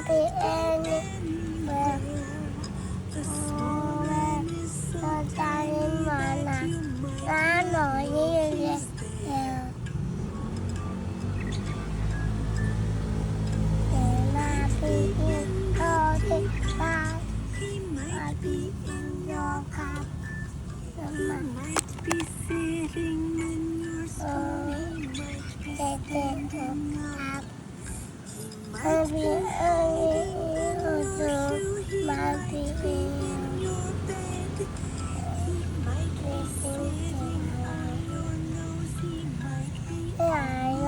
be any where so darling mana na no ye na be in all the time I be in your heart might be sitting in your school might be standing up might be might be in your bed he might be sitting on your nose he might be